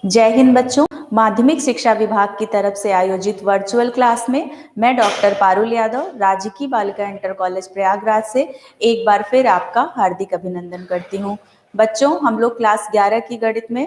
जय हिंद बच्चों। माध्यमिक शिक्षा विभाग की तरफ से आयोजित वर्चुअल क्लास में मैं डॉक्टर पारुल यादव राजकीय बालिका इंटर कॉलेज प्रयागराज से एक बार फिर आपका हार्दिक अभिनंदन करती हूँ। बच्चों, हम लोग क्लास 11 की गणित में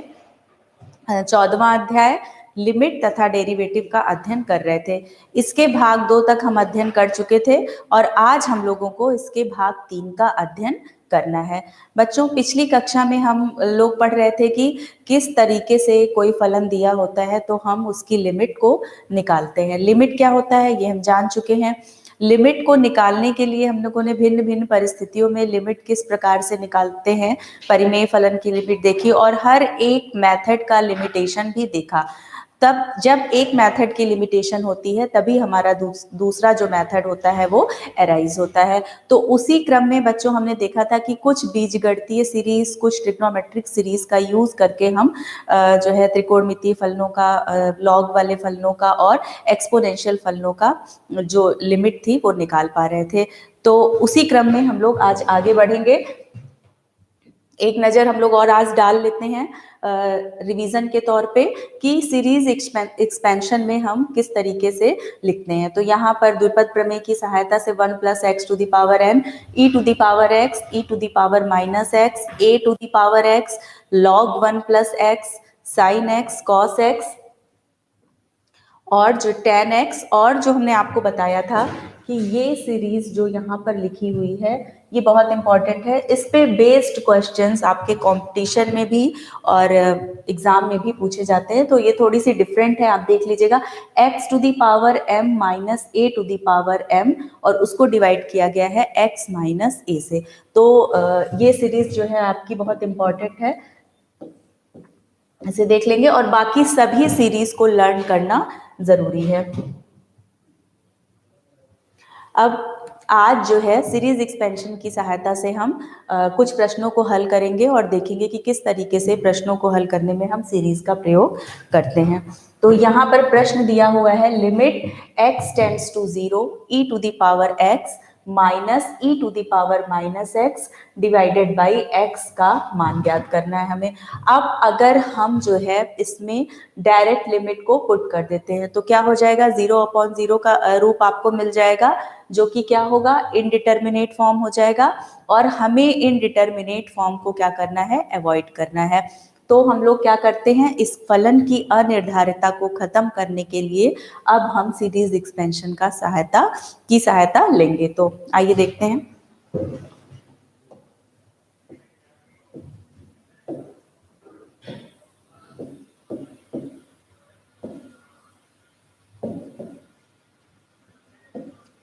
14वां अध्याय लिमिट तथा डेरिवेटिव का अध्ययन कर रहे थे। इसके भाग 2 तक हम अध्ययन कर चुके थे और आज हम लोगों को इसके भाग 3 का अध्ययन करना है। बच्चों, पिछली कक्षा में हम लोग पढ़ रहे थे कि किस तरीके से कोई फलन दिया होता है तो हम उसकी लिमिट को निकालते हैं। लिमिट क्या होता है ये हम जान चुके हैं। लिमिट को निकालने के लिए हम लोगों ने भिन्न भिन्न परिस्थितियों में लिमिट किस प्रकार से निकालते हैं, परिमेय फलन की लिमिट देखी और हर एक मेथड का लिमिटेशन भी देखा। तब जब एक मेथड की लिमिटेशन होती है तभी हमारा दूसरा जो मेथड होता है वो अराइज होता है। तो उसी क्रम में बच्चों हमने देखा था कि कुछ बीजगणितीय सीरीज, कुछ ट्रिग्नोमेट्रिक सीरीज का यूज करके हम जो है त्रिकोणमितीय फलनों का, लॉग वाले फलनों का और एक्सपोनेंशियल फलनों का जो लिमिट थी वो निकाल पा रहे थे। तो उसी क्रम में हम लोग आज आगे बढ़ेंगे। एक नज़र हम लोग और आज डाल लेते हैं रिवीजन के तौर पे कि सीरीज एक्सपेंशन में हम किस तरीके से लिखते हैं। तो यहाँ पर द्विपद प्रमेय की सहायता से 1 + x to the power n e to the power x e to the power -x a to the power x log 1 + x sin x cos x और जो tan x, और जो हमने आपको बताया था कि ये सीरीज जो यहाँ पर लिखी हुई है ये बहुत इंपॉर्टेंट है। इस पे बेस्ड क्वेश्चंस आपके कंपटीशन में भी और एग्जाम में भी पूछे जाते हैं। तो ये थोड़ी सी डिफरेंट है, आप देख लीजिएगा। x to the power m minus a to the power m और उसको डिवाइड किया गया है x माइनस a से। तो ये सीरीज जो है आपकी बहुत इंपॉर्टेंट है, इसे देख लेंगे और बाकी सभी सीरीज को लर्न करना जरूरी है। अब आज जो है सीरीज एक्सपेंशन की सहायता से हम कुछ प्रश्नों को हल करेंगे और देखेंगे कि किस तरीके से प्रश्नों को हल करने में हम सीरीज का प्रयोग करते हैं। तो यहाँ पर प्रश्न दिया हुआ है limit x tends to 0 e to the power x minus e to the power -x divided by x का मान ज्ञात करना है हमें। अब अगर हम जो है इसमें डायरेक्ट लिमिट को पुट कर देते हैं तो क्या हो जाएगा, 0/0 का रूप आपको मिल जाएगा जो कि क्या होगा, इनडिटर्मिनेट फॉर्म हो जाएगा। और हमें इनडिटर्मिनेट फॉर्म को क्या करना है, अवॉइड करना है। तो हम लोग क्या करते हैं, इस फलन की अनिर्धारितता को खत्म करने के लिए अब हम सीरीज एक्सपेंशन का सहायता लेंगे। तो आइए देखते हैं।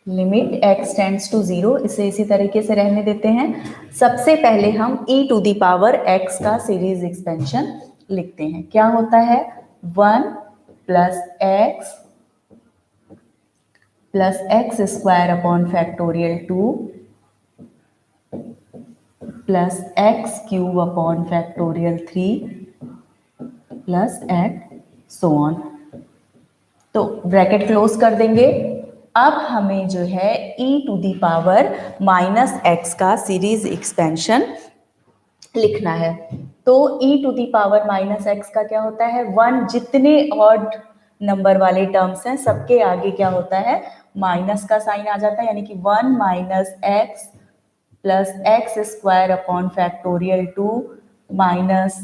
लिमिट x टेंड्स टू 0, इसे इसी तरीके से रहने देते हैं। सबसे पहले हम e to the power x का सीरीज एक्सपेंशन लिखते हैं। क्या होता है, 1 + x + x² upon factorial 2 + x³ upon factorial 3 + and so on. तो ब्रैकेट क्लोज कर देंगे। अब हमें जो है e to the power -x का सीरीज एक्सपेंशन लिखना है। तो e to the power -x का क्या होता है, 1, जितने ऑड नंबर वाले टर्म्स हैं सबके आगे क्या होता है, माइनस का साइन आ जाता है, यानी कि 1 - x + x² upon factorial 2 minus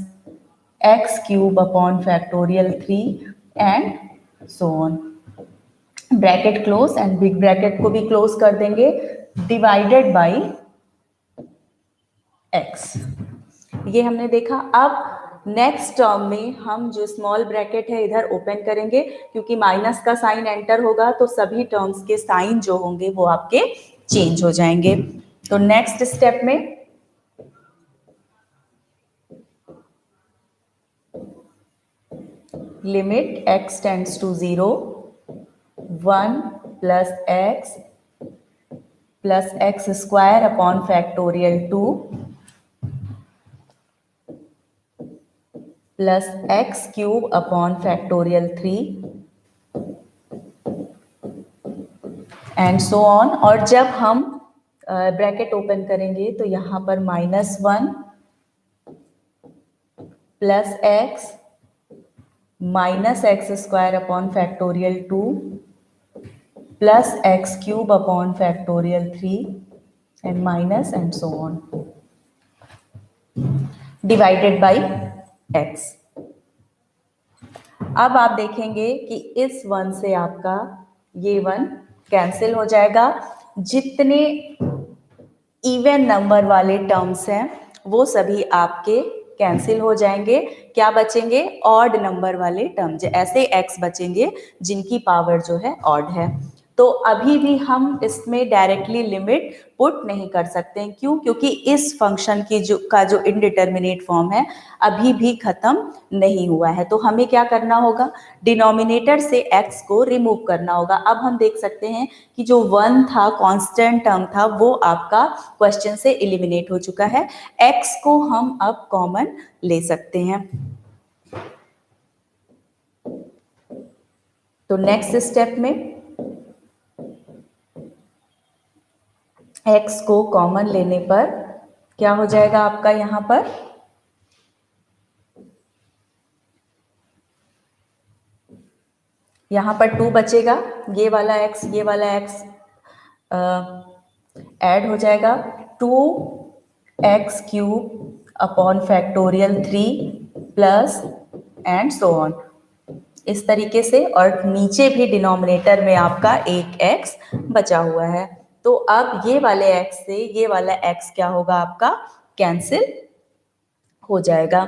x³ upon factorial 3 and so on. Bracket close and big bracket को भी क्लोज कर देंगे, डिवाइडेड बाई x। ये हमने देखा। अब नेक्स्ट टर्म में हम जो स्मॉल ब्रैकेट है इधर ओपन करेंगे, क्योंकि माइनस का साइन एंटर होगा तो सभी टर्म्स के साइन जो होंगे वो आपके चेंज हो जाएंगे। तो नेक्स्ट स्टेप में limit x tends to 0, 1 + x + x² upon factorial 2 + x³ upon factorial 3 and so on. और जब हम ब्रैकेट ओपन करेंगे तो यहाँ पर -1 + x minus x square upon factorial 2 plus x cube upon factorial 3 and minus and so on divided by x. अब आप देखेंगे कि इस वन से आपका ये वन कैंसिल हो जाएगा। जितने इवन नंबर वाले टर्म्स हैं वो सभी आपके कैंसिल हो जाएंगे। क्या बचेंगे? ऑड नंबर वाले टर्म, ऐसे एक्स बचेंगे जिनकी पावर जो है ऑड है। तो अभी भी हम इसमें डायरेक्टली लिमिट पुट नहीं कर सकते हैं। क्यों? क्योंकि इस फंक्शन की जो इनडिटर्मिनेट फॉर्म है अभी भी खत्म नहीं हुआ है। तो हमें क्या करना होगा? डिनोमिनेटर से x को रिमूव करना होगा। अब हम देख सकते हैं कि जो 1 था, कांस्टेंट टर्म था, वो आपका क्वेश्चन से एलिमिनेट हो चुका है। x को हम अब कॉमन ले सकते हैं। तो नेक्स्ट स्टेप में x को कॉमन लेने पर क्या हो जाएगा आपका? यहां पर पर 2 बचेगा। ये वाला x ऐड हो जाएगा। 2x cube upon factorial 3 plus and so on, इस तरीके से। और नीचे भी डिनोमिनेटर में आपका एक x बचा हुआ है। तो अब ये वाले x से ये वाला x क्या होगा आपका? कैंसिल हो जाएगा।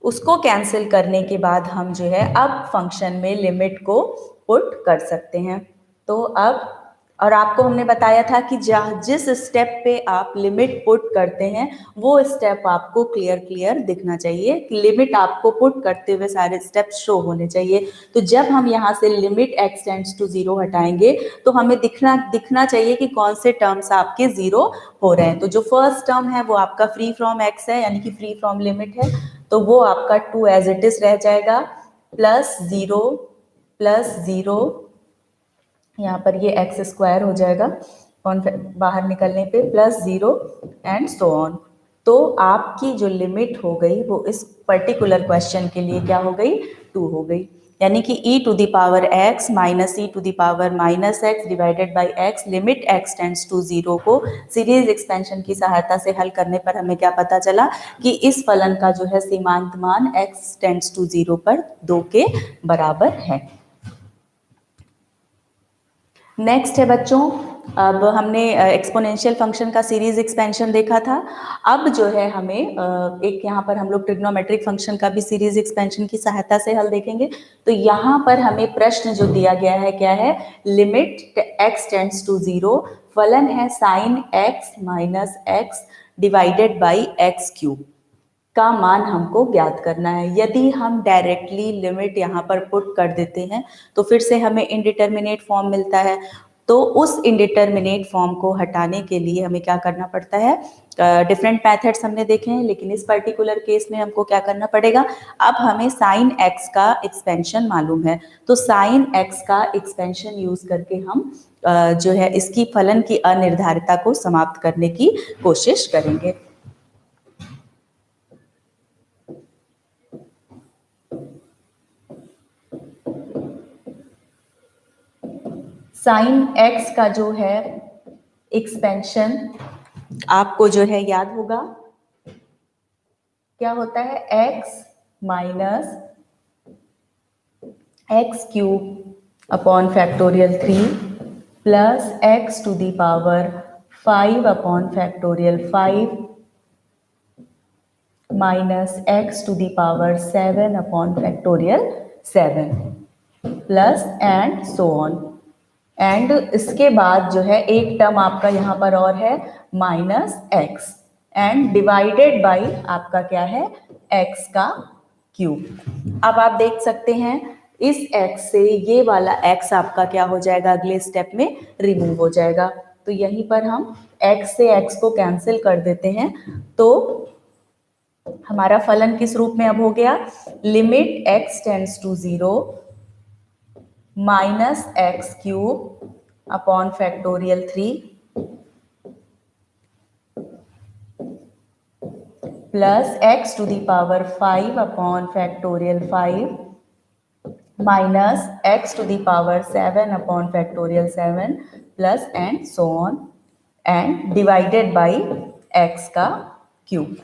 उसको कैंसिल करने के बाद हम जो है अब फंक्शन में लिमिट को पुट कर सकते हैं। तो अब, और आपको हमने बताया था कि जिस स्टेप पे आप लिमिट पुट करते हैं वो स्टेप आपको क्लियर दिखना चाहिए। लिमिट आपको पुट करते हुए सारे स्टेप्स शो होने चाहिए। तो जब हम यहाँ से लिमिट x टेंड्स टू 0 हटाएंगे तो हमें दिखना चाहिए कि कौन से टर्म्स आपके 0 हो रहे हैं। तो जो फर्स्ट टर्म है वो आपका फ्री फ्रॉम x है, यानी कि फ्री फ्रॉम लिमिट है, तो वो आपका 2 एज इट इज रह जाएगा, प्लस 0 यहाँ पर ये एक्स स्क्वायर हो जाएगा और बाहर निकलने पे प्लस 0 एंड सो ऑन। तो आपकी जो लिमिट हो गई वो इस पर्टिकुलर क्वेश्चन के लिए क्या हो गई? 2 हो गई। यानी कि e to the power x minus e to the power minus x divided by x, limit x tends to 0 को सीरीज एक्सपेंशन की सहायता से हल करने पर हमें क्या पता चला कि इस फलन का जो है सीमांत मान x टेंड्स टू 0 पर 2 के बराबर है। नेक्स्ट है बच्चों, अब हमने एक्सपोनेंशियल फंक्शन का सीरीज एक्सपेंशन देखा था। अब जो है हमें एक यहाँ पर हम लोग ट्रिग्नोमेट्रिक फंक्शन का भी सीरीज एक्सपेंशन की सहायता से हल देखेंगे। तो यहाँ पर हमें प्रश्न जो दिया गया है क्या है? लिमिट x टेंड्स टू 0, फलन है sine x minus x divided by x cube का मान हमको ज्ञात करना है। यदि हम डायरेक्टली लिमिट यहाँ पर पुट कर देते हैं तो फिर से हमें इनडिटर्मिनेट फॉर्म मिलता है। तो उस इनडिटर्मिनेट फॉर्म को हटाने के लिए हमें क्या करना पड़ता है? डिफरेंट मेथड्स हमने देखे हैं, लेकिन इस पर्टिकुलर केस में हमको क्या करना पड़ेगा? अब हमें साइन एक्स का एक्सपेंशन मालूम है, तो साइन एक्स का एक्सपेंशन यूज करके हम जो है इसकी फलन की अनिर्धारिता को समाप्त करने की कोशिश करेंगे। साइन x का जो है एक्सपेंशन आपको जो है याद होगा, क्या होता है? x minus x cube upon factorial 3 plus x to the power 5 upon factorial 5 minus x to the power 7 upon factorial 7 plus and so on. And इसके बाद जो है एक टर्म आपका यहाँ पर और है minus x and divided by आपका क्या है? एक्स का क्यूब। अब आप देख सकते हैं इस एक्स से ये वाला एक्स आपका क्या हो जाएगा? अगले स्टेप में रिमूव हो जाएगा। तो यहीं पर हम एक्स से एक्स को कैंसिल कर देते हैं। तो हमारा फलन किस रूप में अब हो गया? Limit x tends to 0 minus x cube upon factorial 3 plus x to the power 5 upon factorial 5 minus x to the power 7 upon factorial 7 plus and so on and divided by x का cube.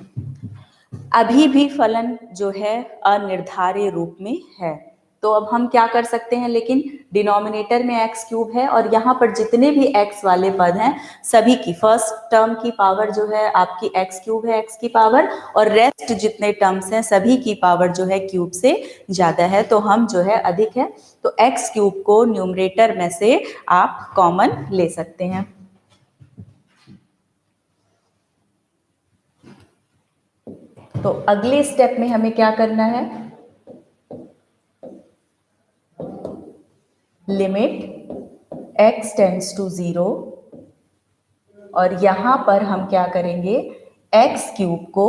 अभी भी फलन जो है अनिर्धारित रूप में है, तो अब हम क्या कर सकते हैं, लेकिन डिनोमिनेटर में एक्स क्यूब है और यहाँ पर जितने भी एक्स वाले पद हैं सभी की फर्स्ट टर्म की पावर जो है आपकी एक्स क्यूब है, एक्स की पावर, और रेस्ट जितने टर्म्स हैं सभी की पावर जो है क्यूब से ज्यादा है, तो हम जो है अधिक है, तो एक्स क्यूब को न्यूमरेटर में से आप कॉमन ले सकते हैं। तो अगले स्टेप में हमें क्या करना है, लिमिट x टेंड्स टू 0, और यहां पर हम क्या करेंगे, x क्यूब को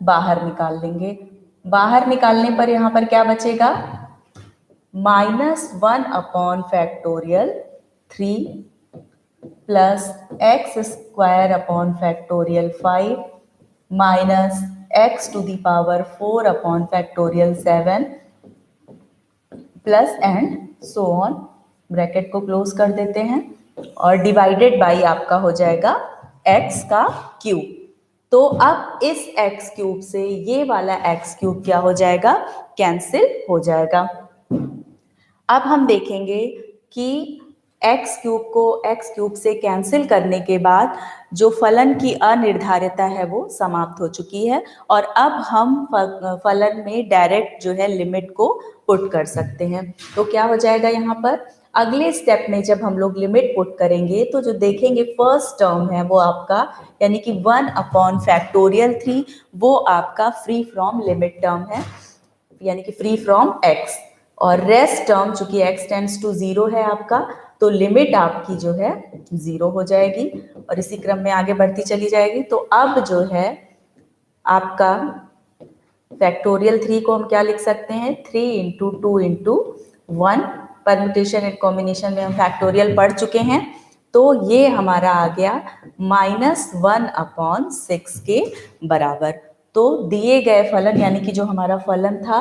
बाहर निकाल लेंगे। बाहर निकालने पर यहां पर क्या बचेगा, -1 upon factorial 3 plus x square upon factorial 5 minus x to the power 4 upon factorial 7 plus and so on, bracket को क्लोज कर देते हैं, और डिवाइडेड बाई आपका हो जाएगा x का क्यूब। तो अब इस x क्यूब से ये वाला x क्यूब क्या हो जाएगा, कैंसिल हो जाएगा। अब हम देखेंगे कि x क्यूब को x क्यूब से कैंसिल करने के बाद जो फलन की अनिर्धारिता है वो समाप्त हो चुकी है, और अब हम फलन में डायरेक्ट जो है लिमिट को पुट कर सकते हैं। तो क्या हो जाएगा, यहाँ पर अगले स्टेप में जब हम लोग लिमिट पुट करेंगे तो जो देखेंगे फर्स्ट टर्म है वो आपका यानी कि 1 अपॉन फैक्टोरियल 3 वो आपका फ्री फ्रॉम लिमिट टर्म है, यानी कि फ्री फ्रॉम x, और रेस्ट टर्म चूंकि x टेंड्स टू 0 है आपका, तो लिमिट आपकी जो है 0 हो जाएगी और इसी क्रम में आगे बढ़ती चली जाएगी। तो अब जो है आपका फैक्टोरियल 3 को हम क्या लिख सकते हैं, 3 into 2 into 1, permutation and combination में हम फैक्टोरियल पढ़ चुके हैं, तो ये हमारा आ गया -1 अपॉन 6 के बराबर। तो दिए गए फलन यानी कि जो हमारा फलन था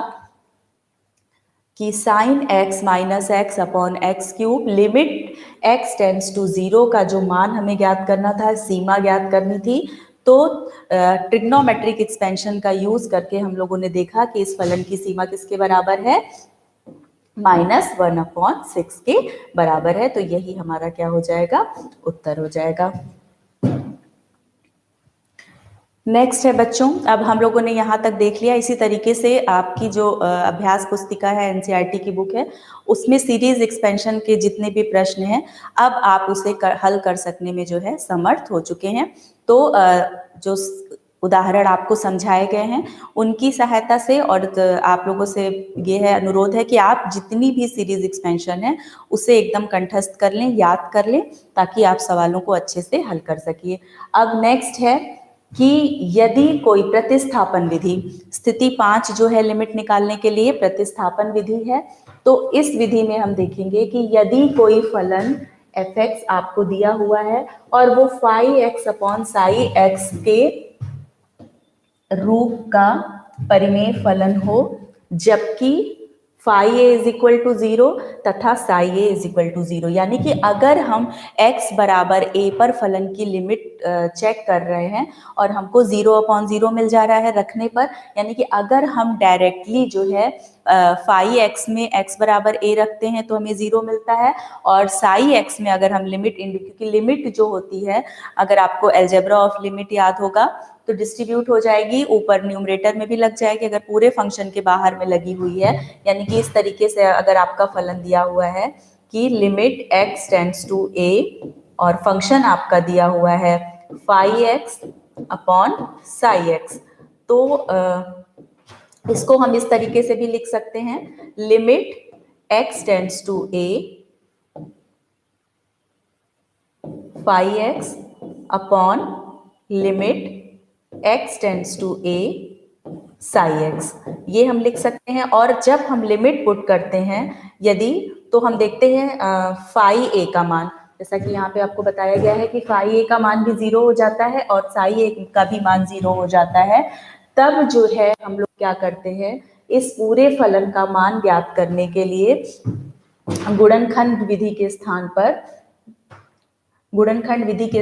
कि sine x minus x upon x cube, limit x tends to 0 का जो मान हमें ज्ञात करना था, सीमा ज्ञात करनी थी, तो ट्रिग्नोमेट्रिक एक्सपेंशन का यूज करके हम लोगों ने देखा कि इस फलन की सीमा किसके बराबर है, -1 अपॉन 6 के बराबर है। तो यही हमारा क्या हो जाएगा, उत्तर हो जाएगा। नेक्स्ट है बच्चों, अब हम लोगों ने यहाँ तक देख लिया। इसी तरीके से आपकी जो अभ्यास पुस्तिका है एनसीईआरटी की बुक है, उसमें सीरीज एक्सपेंशन के जितने भी प्रश्न हैं अब आप उसे हल कर सकने में जो है समर्थ हो चुके हैं। तो जो उदाहरण आपको समझाए गए हैं उनकी सहायता से, और आप लोगों से ये है अनुरोध है कि आप जितनी भी सीरीज एक्सपेंशन है उसे एकदम कंठस्थ कर लें, याद कर लें, ताकि आप सवालों को अच्छे से हल कर सकिए। अब नेक्स्ट है कि यदि कोई प्रतिस्थापन विधि, स्थिति 5 जो है लिमिट निकालने के लिए प्रतिस्थापन विधि है, तो इस विधि में हम देखेंगे कि यदि कोई फलन f(x) आपको दिया हुआ है और वो phi(x) अपॉन psi(x) के रूप का परिमेय फलन हो, जबकि phi a is equal to 0 तथा psi a is equal to 0, यानी कि अगर हम x बराबर a पर फलन की लिमिट चेक कर रहे हैं और हमको 0 अपॉन 0 मिल जा रहा है रखने पर, यानी कि अगर हम डायरेक्टली जो है phi x में x बराबर a रखते हैं तो हमें 0 मिलता है, और psi x में अगर हम लिमिट, क्योंकि लिमिट जो होती है अगर आपको अलजेब्रा ऑफ लिमिट याद होगा तो डिस्ट्रीब्यूट हो जाएगी, ऊपर न्यूमरेटर में भी लग जाएगी अगर पूरे फंक्शन के बाहर में लगी हुई है। यानी कि इस तरीके से अगर आपका फलन दिया हुआ है कि limit x tends to a और फंक्शन आपका दिया हुआ है phi x upon psi x, तो इसको हम इस तरीके से भी लिख सकते हैं, limit x tends to a phi x upon limit x tends to a psi x, ये हम लिख सकते हैं। और जब हम लिमिट पुट करते हैं यदि, तो हम देखते हैं phi a का मान, जैसा कि यहाँ पे आपको बताया गया है कि phi a का मान भी 0 हो जाता है और psi a का भी मान 0 हो जाता है। तब जो है हम लोग क्या करते हैं, इस पूरे फलन का मान ज्ञात करने के लिए गुणनखंड विधि के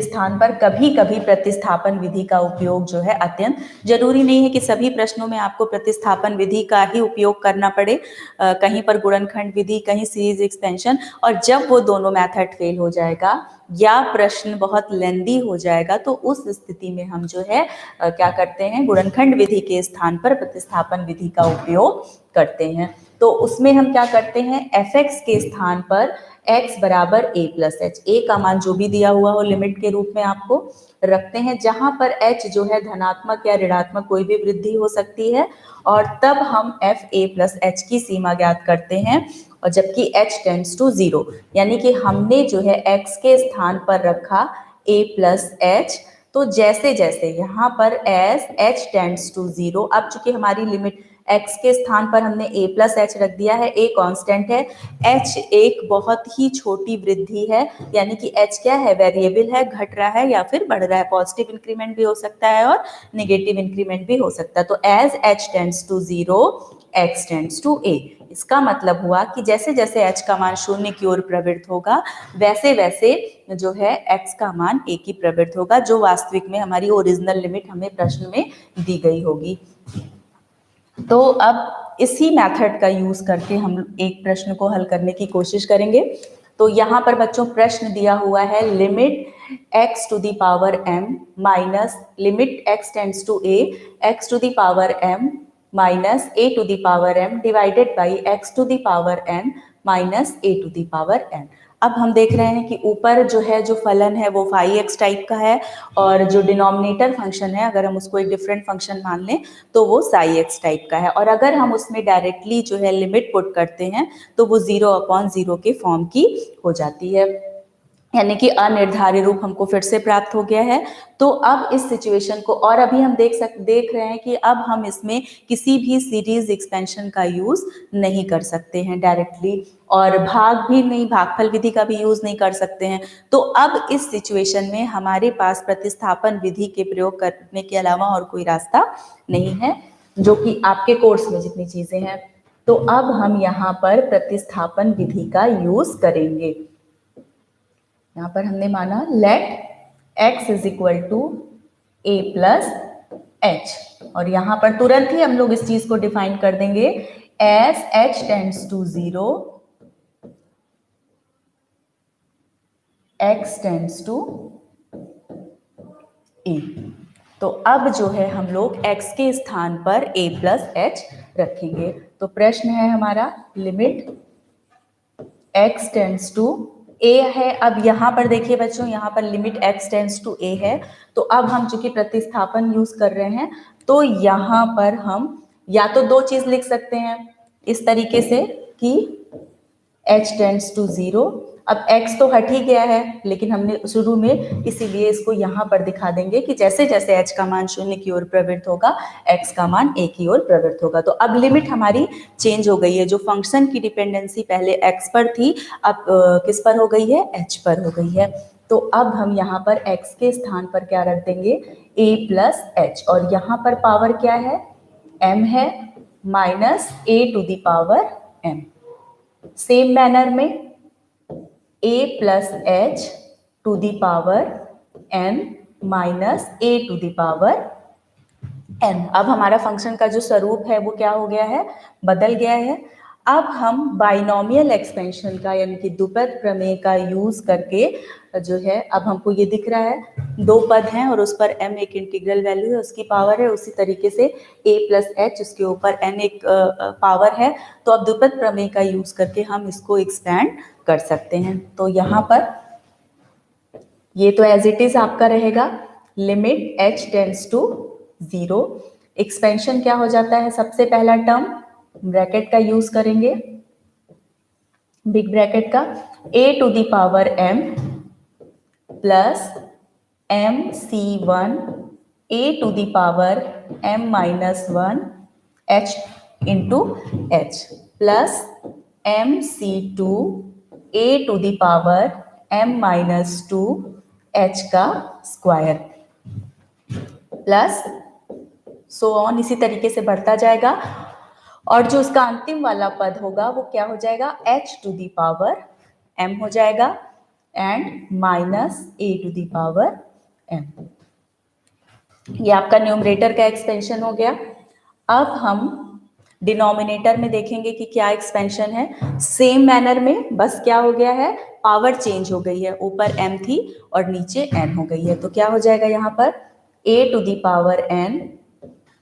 स्थान पर कभी कभी प्रतिस्थापन विधि का उपयोग जो है अत्यंत जरूरी नहीं है कि सभी प्रश्नों में आपको प्रतिस्थापन विधि का ही उपयोग करना पड़े। कहीं पर गुणनखंड विधि, कहीं सीरीज एक्सपेंशन, और जब वो दोनों मेथड फेल हो जाएगा या प्रश्न बहुत लेंदी हो जाएगा तो उस स्थिति में हम जो है क्या करते हैं, गुणनखंड विधि के स्थान पर प्रतिस्थापन विधि का उपयोग करते हैं। तो उसमें हम क्या करते हैं, fx के स्थान पर x बराबर a प्लस एच, ए का मान जो भी दिया हुआ हो लिमिट के रूप में आपको रखते हैं, जहां पर h जो है धनात्मक या ऋणात्मक कोई भी वृद्धि हो सकती है, और तब हम f a प्लस एच की सीमा ज्ञात करते हैं, और जबकि h टेंड्स टू 0, यानी कि हमने जो है x के स्थान पर रखा a प्लस एच, तो जैसे जैसे यहाँ पर एज h टेंड्स टू 0, अब चूंकि हमारी लिमिट x के स्थान पर हमने a प्लस एच रख दिया है, a कांस्टेंट है, h एक बहुत ही छोटी वृद्धि है, यानी कि h क्या है, वेरिएबल है, घट रहा है या फिर बढ़ रहा है, पॉजिटिव इंक्रीमेंट भी हो सकता है और नेगेटिव इंक्रीमेंट भी हो सकता है। तो as h tends to 0, x tends to a, इसका मतलब हुआ कि जैसे जैसे h का मान शून्य की ओर प्रवृत्त होगा वैसे वैसे जो है x का मान a की प्रवृत्त होगा, जो वास्तविक में हमारी ओरिजिनल लिमिट हमें प्रश्न में दी गई होगी। तो अब इसी मेथड का यूज करके हम एक प्रश्न को हल करने की कोशिश करेंगे। तो यहाँ पर बच्चों प्रश्न दिया हुआ है, limit x to the power m minus limit x tends to a, x to the power m minus a to the power m divided by x to the power n minus a to the power n। अब हम देख रहे हैं कि ऊपर जो है जो फलन है वो फाई एक्स टाइप का है, और जो डिनोमिनेटर फंक्शन है अगर हम उसको एक डिफरेंट फंक्शन मान लें तो वो साई एक्स टाइप का है, और अगर हम उसमें डायरेक्टली जो है लिमिट पुट करते हैं तो वो 0/0 के फॉर्म की हो जाती है, यानी कि अनिर्धारित रूप हमको फिर से प्राप्त हो गया है। तो अब इस सिचुएशन को, और अभी हम देख रहे हैं कि अब हम इसमें किसी भी सीरीज एक्सपेंशन का यूज नहीं कर सकते हैं डायरेक्टली, और भागफल विधि का भी यूज नहीं कर सकते हैं। तो अब इस सिचुएशन में हमारे पास प्रतिस्थापन विधि के प्रयोग करने के अलावा और कोई रास्ता नहीं है, जो कि आपके कोर्स में जितनी चीजें हैं। तो अब हम यहाँ पर प्रतिस्थापन विधि का यूज करेंगे। यहाँ पर हमने माना let x is equal to a plus h, और यहाँ पर तुरंत ही हम लोग इस चीज को डिफाइन कर देंगे as h tends to 0, x tends to a। तो अब जो है हम लोग x के स्थान पर a प्लस एच रखेंगे। तो प्रश्न है हमारा limit x tends to a है। अब यहाँ पर देखिए बच्चों, यहाँ पर limit x tends to a है, तो अब हम चूंकि प्रतिस्थापन यूज कर रहे हैं तो यहाँ पर हम या तो दो चीज लिख सकते हैं इस तरीके से कि h टेंड्स टू 0, अब x तो हट ही गया है लेकिन हमने शुरू में इसीलिए इसको यहाँ पर दिखा देंगे कि जैसे जैसे h का मान शून्य की ओर प्रवृत्त होगा x का मान a की ओर प्रवृत्त होगा। तो अब लिमिट हमारी चेंज हो गई है, जो फंक्शन की डिपेंडेंसी पहले x पर थी अब किस पर हो गई है, h पर हो गई है। तो अब हम यहाँ पर x के स्थान पर क्या रख देंगे, a प्लस एच, और यहाँ पर पावर क्या है, m है, minus a to the power m। Same manner में a plus h to the power n minus a to the power n। अब हमारा फंक्शन का जो स्वरूप है वो क्या हो गया है, बदल गया है। अब हम बाइनोमियल एक्सपेंशन का यानी कि द्विपद प्रमेय का यूज करके जो है, अब हमको ये दिख रहा है दो पद हैं और उस पर m एक इंटीग्रल वैल्यू है, उसकी पावर है, उसी तरीके से a प्लस एच उसके ऊपर n एक पावर है। तो अब द्विपद प्रमेय का यूज करके हम इसको एक्सपेंड कर सकते हैं। तो यहाँ पर ये तो एज इट इज आपका रहेगा limit h tends to 0, expansion क्या हो जाता है, सबसे पहला टर्म ब्रैकेट का यूज करेंगे, बिग ब्रैकेट का, a to the power m plus mc1 a to the power m minus 1 h into h plus mc2 a to the power m minus 2 h का स्क्वायर प्लस सो ऑन, इसी तरीके से बढ़ता जाएगा। और जो उसका अंतिम वाला पद होगा वो क्या हो जाएगा, h to the power m हो जाएगा and minus a to the power m। ये आपका न्यूमरेटर का एक्सपेंशन हो गया। अब हम डिनोमिनेटर में देखेंगे कि क्या एक्सपेंशन है। सेम मैनर में बस क्या हो गया है, पावर चेंज हो गई है, ऊपर m थी और नीचे n हो गई है। तो क्या हो जाएगा यहाँ पर a to the power n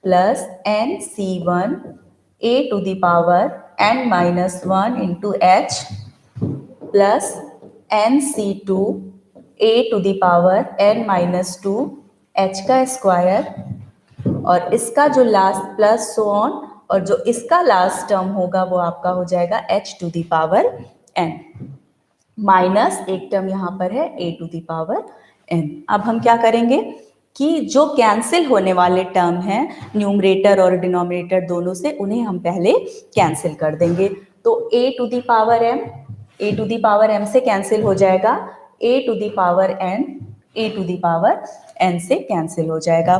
plus n c1 a to the power n minus 1 into h plus n c2 a to the power n minus 2 h का स्क्वायर और इसका जो लास्ट प्लस सो ऑन और जो इसका last term होगा वो आपका हो जाएगा h to the power n minus एक टर्म यहाँ पर है a to the power n। अब हम क्या करेंगे कि जो कैंसिल होने वाले टर्म हैं न्यूमरेटर और डिनोमिनेटर दोनों से, उन्हें हम पहले कैंसिल कर देंगे। तो a to the power m से कैंसिल हो जाएगा, a to the power n a to the power n से कैंसिल हो जाएगा।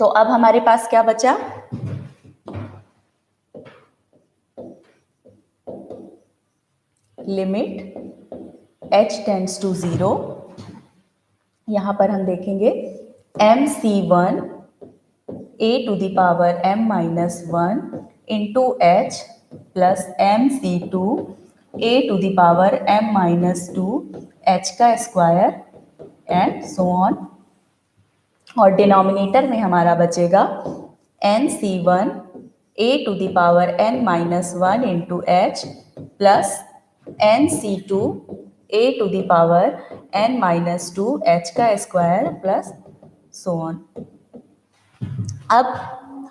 तो अब हमारे पास क्या बचा, लिमिट h टेंड्स टू 0, यहाँ पर हम देखेंगे mc1 a to the power m minus 1 into h plus mc2 a to the power m minus 2 h का स्क्वायर एंड सो ऑन। और डिनोमिनेटर में हमारा बचेगा nc1 a to the power n minus 1 into h plus nc2 a to the power n minus 2 h का square plus so on. अब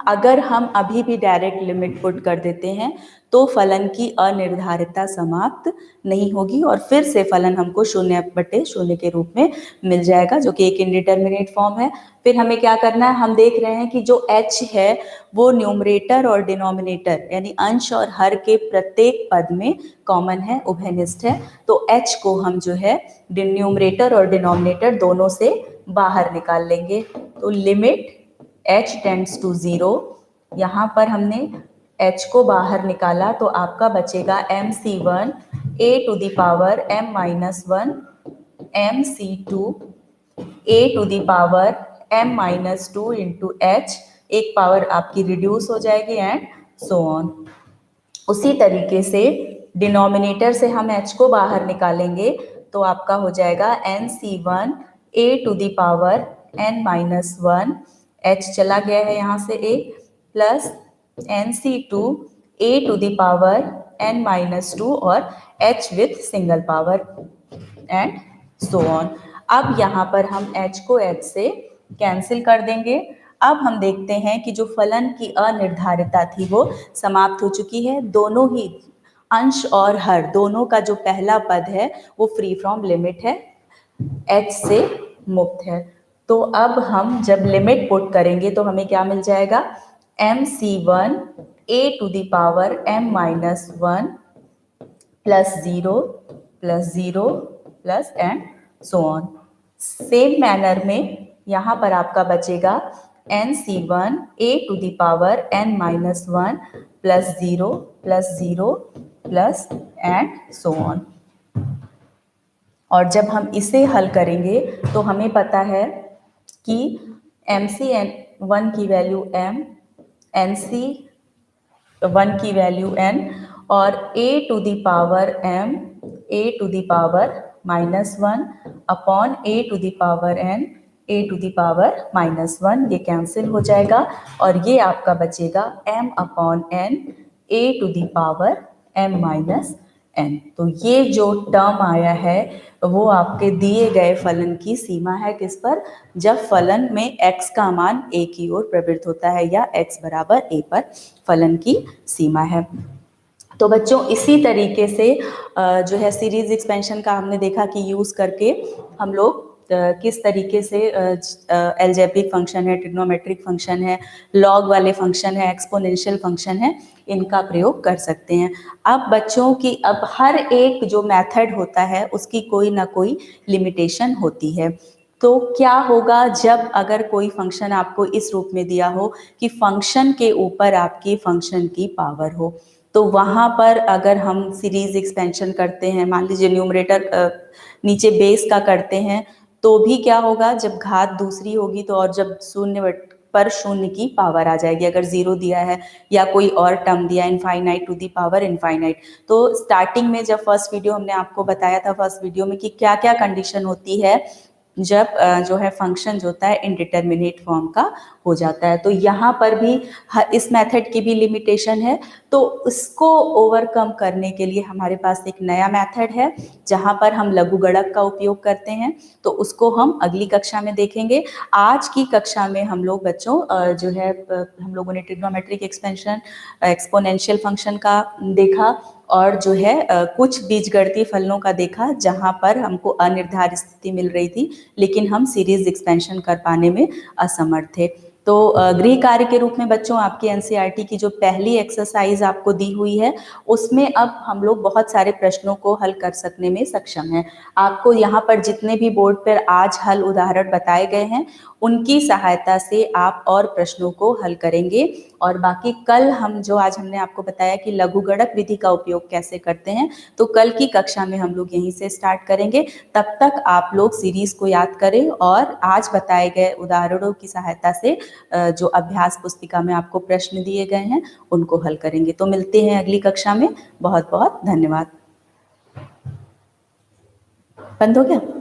अगर हम अभी भी डायरेक्ट लिमिट पुट कर देते हैं तो फलन की अनिर्धारितता समाप्त नहीं होगी और फिर से फलन हमको 0/0 के रूप में मिल जाएगा, जो कि एक इंडिटरमिनेट फॉर्म है। फिर हमें क्या करना है, हम देख रहे हैं कि जो h है वो न्यूमरेटर और डिनोमिनेटर यानी अंश और हर के प्रत्येक पद में कॉमन है, उभयनिष्ठ है। तो h को हम जो है न्यूमरेटर और डिनोमिनेटर दोनों से बाहर निकाल लेंगे। तो लिमिट h टेंड्स टू 0, यहाँ पर हमने h को बाहर निकाला तो आपका बचेगा mc1 a to the power m minus 1 mc2 a to the power m minus 2 into h, एक पावर आपकी रिड्यूस हो जाएगी एंड सो ऑन। उसी तरीके से डिनोमिनेटर से हम h को बाहर निकालेंगे तो आपका हो जाएगा nc1 a to the power n minus 1, h चला गया है यहाँ से एक, plus nc2 a to the power n minus 2 और h with single power and so on. अब यहाँ पर हम h को h से कैंसिल कर देंगे। अब हम देखते हैं कि जो फलन की अनिर्धारितता थी वो समाप्त हो चुकी है। दोनों ही अंश और हर दोनों का जो पहला पद है वो फ्री फ्रॉम लिमिट है, h से मुक्त है। तो अब हम जब लिमिट पुट करेंगे तो हमें क्या मिल जाएगा, mc1 a to the power m minus 1 plus 0 plus 0 plus and so on. Same manner में यहाँ पर आपका बचेगा nc1 a to the power n minus 1 plus 0 plus and so on. और जब हम इसे हल करेंगे तो हमें पता है कि mc1 की वैल्यू m, nc1 की वैल्यू n और a to the power m a to the power minus 1 upon a to the power n a to the power minus 1, ये कैंसिल हो जाएगा और ये आपका बचेगा m upon n a to the power m minus n। तो ये जो टर्म आया है वो आपके दिए गए फलन की सीमा है किस पर, जब फलन में x का मान a की ओर प्रवृत्त होता है या x बराबर a पर फलन की सीमा है। तो बच्चों इसी तरीके से जो है सीरीज एक्सपेंशन का हमने देखा कि यूज़ करके हम लोग किस तरीके से एल्जेब्रिक फंक्शन है, ट्रिग्नोमेट्रिक फंक्शन है, लॉग वाले फंक्शन है, एक्सपोनेंशियल फंक्शन है, इनका प्रयोग कर सकते हैं। अब बच्चों की अब हर एक जो मेथड होता है उसकी कोई ना कोई लिमिटेशन होती है। तो क्या होगा जब अगर कोई फंक्शन आपको इस रूप में दिया हो कि फंक्शन के ऊपर आपकी फंक्शन की पावर हो, तो वहाँ पर अगर हम सीरीज एक्सपेंशन करते हैं, मान लीजिए न्यूमरेटर नीचे बेस का करते हैं, तो भी क्या होगा जब घात दूसरी होगी तो, और जब शून्य पर शून्य की पावर आ जाएगी, अगर जीरो दिया है या कोई और टर्म दिया infinite to the power infinite. तो स्टार्टिंग में जब फर्स्ट वीडियो हमने आपको बताया था, फर्स्ट वीडियो में, कि क्या क्या कंडीशन होती है जब जो है फंक्शन जो होता है इनडिटर्मिनेट फॉर्म का हो जाता है। तो यहाँ पर भी इस मेथड की भी लिमिटेशन है, तो उसको ओवरकम करने के लिए हमारे पास एक नया मेथड है जहाँ पर हम लघुगणक का उपयोग करते हैं। तो उसको हम अगली कक्षा में देखेंगे। आज की कक्षा में हम लोग बच्चों जो है हम लोगों ने ट्रिग्नोमेट्रिक एक्सपेंशन, एक्सपोनेंशियल फंक्शन का देखा, और जो है कुछ बीजगणितीय फलनों का देखा जहाँ पर हमको अनिर्धारित स्थिति मिल रही थी, लेकिन हम सीरीज एक्सपेंशन कर पाने में असमर्थ थे। तो गृह कार्य के रूप में बच्चों आपकी एनसीईआरटी की जो पहली एक्सरसाइज आपको दी हुई है, उसमें अब हम लोग बहुत सारे प्रश्नों को हल कर सकने में सक्षम हैं। आपको यहाँ पर जितने भी बोर्ड पर आज हल उदाहरण बताए गए हैं, उनकी सहायता से आप और प्रश्नों को हल करेंगे। और बाकी कल हम जो आज हमने आपको बताया कि लघुगणक विधि का उपयोग कैसे करते हैं, तो कल की कक्षा में हम लोग यहीं से स्टार्ट करेंगे। तब तक आप लोग सीरीज को याद करें और आज बताए गए उदाहरणों की सहायता से जो अभ्यास पुस्तिका में आपको प्रश्न दिए गए हैं उनको हल करेंगे। तो मिलते हैं अगली कक्षा में। बहुत बहुत धन्यवाद। बंद हो गया।